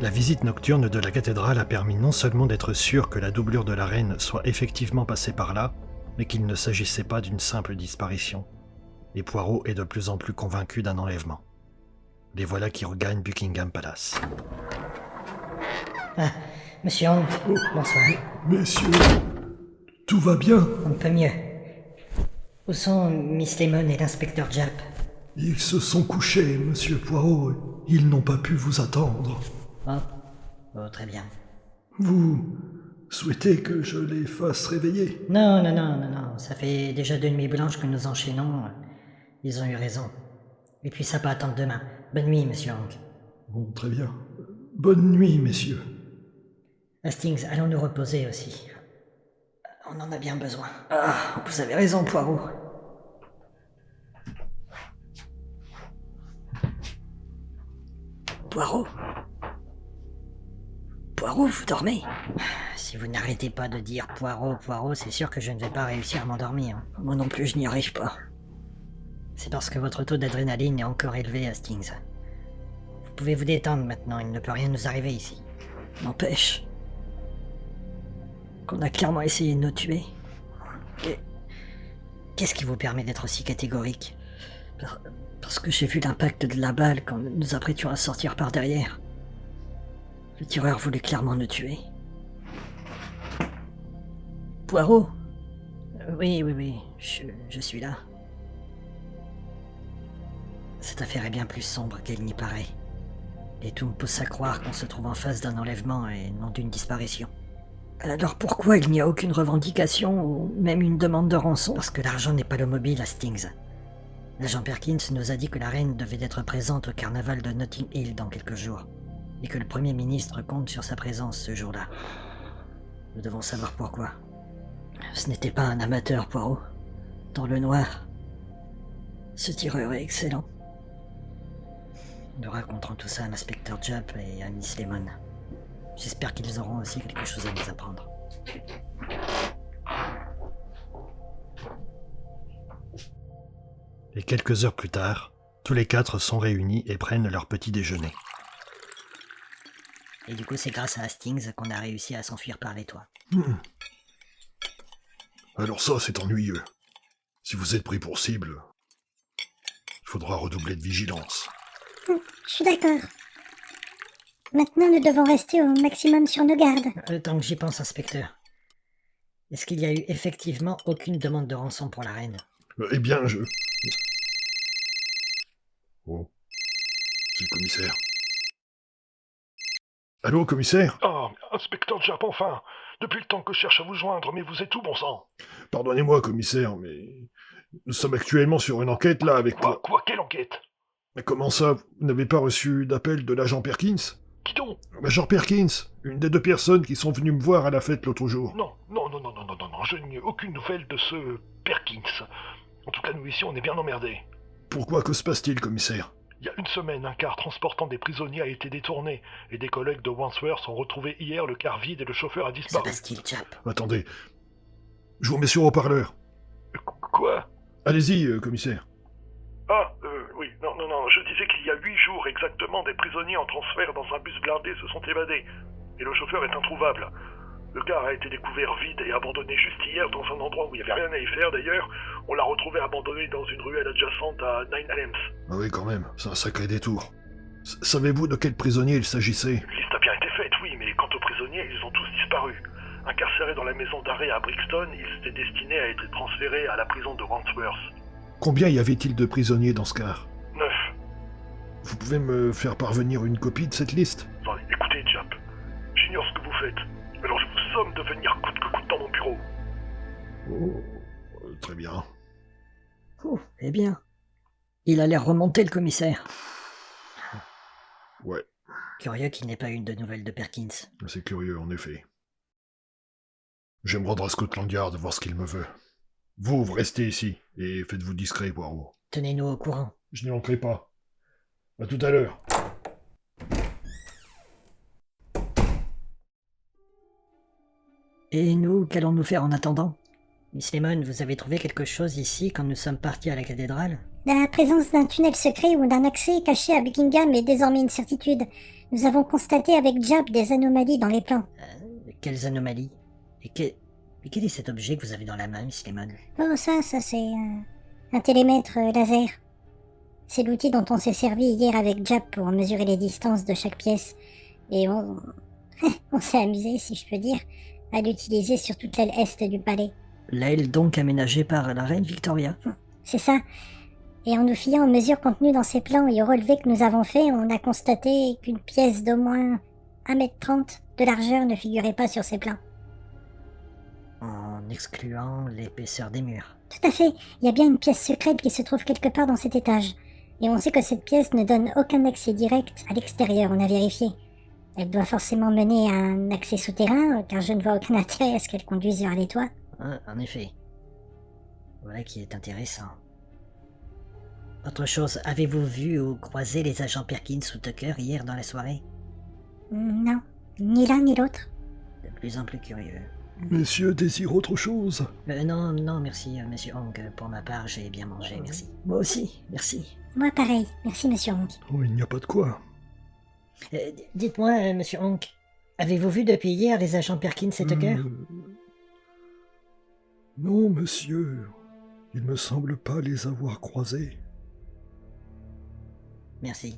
La visite nocturne de la cathédrale a permis non seulement d'être sûr que la doublure de la reine soit effectivement passée par là, mais qu'il ne s'agissait pas d'une simple disparition. Et Poirot est de plus en plus convaincu d'un enlèvement. Les voilà qui regagnent Buckingham Palace. Ah, monsieur Hank, bonsoir. Messieurs, tout va bien? On ne peut mieux. Où sont Miss Lemon et l'inspecteur Japp? Ils se sont couchés, monsieur Poirot. Ils n'ont pas pu vous attendre. Oh, très bien. Vous souhaitez que je les fasse réveiller? Non, ça fait déjà 2 nuits blanches que nous enchaînons. Ils ont eu raison. Et puis ça peut attendre demain. Bonne nuit, monsieur Hank. Bon, très bien. Bonne nuit, messieurs. Hastings, allons nous reposer aussi. On en a bien besoin. Ah, vous avez raison, Poirot. Poirot? Poirot, vous dormez? Si vous n'arrêtez pas de dire Poirot, c'est sûr que je ne vais pas réussir à m'endormir. Moi non plus, je n'y arrive pas. C'est parce que votre taux d'adrénaline est encore élevé, Hastings. Vous pouvez vous détendre maintenant, il ne peut rien nous arriver ici. N'empêche qu'on a clairement essayé de nous tuer. Qu'est-ce qui vous permet d'être aussi catégorique? Parce que j'ai vu l'impact de la balle quand nous nous apprêtions à sortir par derrière. Le tireur voulait clairement nous tuer. Poirot? Oui, je suis là. Cette affaire est bien plus sombre qu'elle n'y paraît. Et tout me pousse à croire qu'on se trouve en face d'un enlèvement et non d'une disparition. Alors pourquoi il n'y a aucune revendication ou même une demande de rançon? Parce que l'argent n'est pas le mobile, Hastings. L'agent Perkins nous a dit que la reine devait être présente au carnaval de Notting Hill dans quelques jours, et que le Premier ministre compte sur sa présence ce jour-là. Nous devons savoir pourquoi. Ce n'était pas un amateur, Poirot. Dans le noir, ce tireur est excellent. Nous raconterons tout ça à l'inspecteur Japp et à Miss Lemon. J'espère qu'ils auront aussi quelque chose à nous apprendre. Et quelques heures plus tard, tous les 4 sont réunis et prennent leur petit déjeuner. Et du coup, c'est grâce à Hastings qu'on a réussi à s'enfuir par les toits. Alors ça, c'est ennuyeux. Si vous êtes pris pour cible, il faudra redoubler de vigilance. Je suis d'accord. Maintenant, nous devons rester au maximum sur nos gardes. Tant que j'y pense, inspecteur. Est-ce qu'il y a eu effectivement aucune demande de rançon pour la reine? Eh bien, je... Oh, c'est le commissaire. Allô, commissaire? Ah, inspecteur Japp, enfin. Depuis le temps que je cherche à vous joindre, mais vous êtes où, bon sang? Pardonnez-moi, commissaire, mais... Nous sommes actuellement sur une enquête, là, avec... Quoi, quelle enquête? Mais comment ça, vous n'avez pas reçu d'appel de l'agent Perkins? Qui donc? Major Perkins, une des 2 personnes qui sont venues me voir à la fête l'autre jour. Non, je n'ai aucune nouvelle de ce Perkins. En tout cas, nous ici, on est bien emmerdés. Pourquoi, que se passe-t-il, commissaire? Il y a une semaine, un car transportant des prisonniers a été détourné, et des collègues de Wandsworth ont retrouvé hier le car vide et le chauffeur a Que se disparu. passe-t-il, Japp? Attendez. Je vous mets sur haut-parleur. Quoi? Allez-y, commissaire. Oui, non, je disais qu'il y a 8 jours exactement, des prisonniers en transfert dans un bus blindé se sont évadés, et le chauffeur est introuvable. Le car a été découvert vide et abandonné juste hier dans un endroit où il n'y avait rien à y faire d'ailleurs. On l'a retrouvé abandonné dans une ruelle adjacente à Nine Elms. Ah oui, quand même, c'est un sacré détour. Savez-vous de quel prisonnier il s'agissait? Une liste a bien été faite, oui, mais quant aux prisonniers, ils ont tous disparu. Incarcérés dans la maison d'arrêt à Brixton, ils étaient destinés à être transférés à la prison de Wandsworth. Combien y avait-il de prisonniers dans ce car? 9. Vous pouvez me faire parvenir une copie de cette liste? Attendez, écoutez, Japp, j'ignore ce que vous faites. Alors je vous somme de venir coûte que coûte dans mon bureau. Oh, très bien. Eh bien, il a l'air remonté, le commissaire. Ouais, Curieux qu'il n'ait pas eu de nouvelles de Perkins. c'est curieux, en effet. Je vais me rendre à Scotland Yard voir ce qu'il me veut. Vous restez ici, et faites-vous discret, Poirot. Tenez-nous au courant. Je n'y manquerai pas. À tout à l'heure. Et nous, qu'allons-nous faire en attendant? Miss Lemon, vous avez trouvé quelque chose ici quand nous sommes partis à la cathédrale? La présence d'un tunnel secret ou d'un accès caché à Buckingham est désormais une certitude. Nous avons constaté avec Jab des anomalies dans les plans. Quelles anomalies? Et quel est cet objet que vous avez dans la main, Miss Lemon? Oh, ça c'est un télémètre laser. C'est l'outil dont on s'est servi hier avec Jab pour mesurer les distances de chaque pièce. Et on s'est amusé, si je peux dire, à l'utiliser sur toute l'aile est du palais. L'aile donc aménagée par la reine Victoria? C'est ça. Et en nous fiant aux mesures contenues dans ces plans et aux relevés que nous avons faits, on a constaté qu'une pièce d'au moins 1,30 m de largeur ne figurait pas sur ces plans. En excluant l'épaisseur des murs. Tout à fait. Il y a bien une pièce secrète qui se trouve quelque part dans cet étage. Et on sait que cette pièce ne donne aucun accès direct à l'extérieur, on a vérifié. Elle doit forcément mener à un accès souterrain, car je ne vois aucun intérêt à ce qu'elle conduise vers les toits. En effet. Voilà qui est intéressant. Autre chose, avez-vous vu ou croisé les agents Perkins ou Tucker hier dans la soirée? Non, ni l'un ni l'autre. De plus en plus curieux. Messieurs désirent autre chose. Non, merci, monsieur Hong. Pour ma part, j'ai bien mangé, merci. Moi aussi, merci. Moi pareil, merci monsieur Hong. Oh, il n'y a pas de quoi. Dites-moi, monsieur Hong, avez-vous vu depuis hier les agents Perkins et Tucker? Non, monsieur. Il me semble pas les avoir croisés. Merci.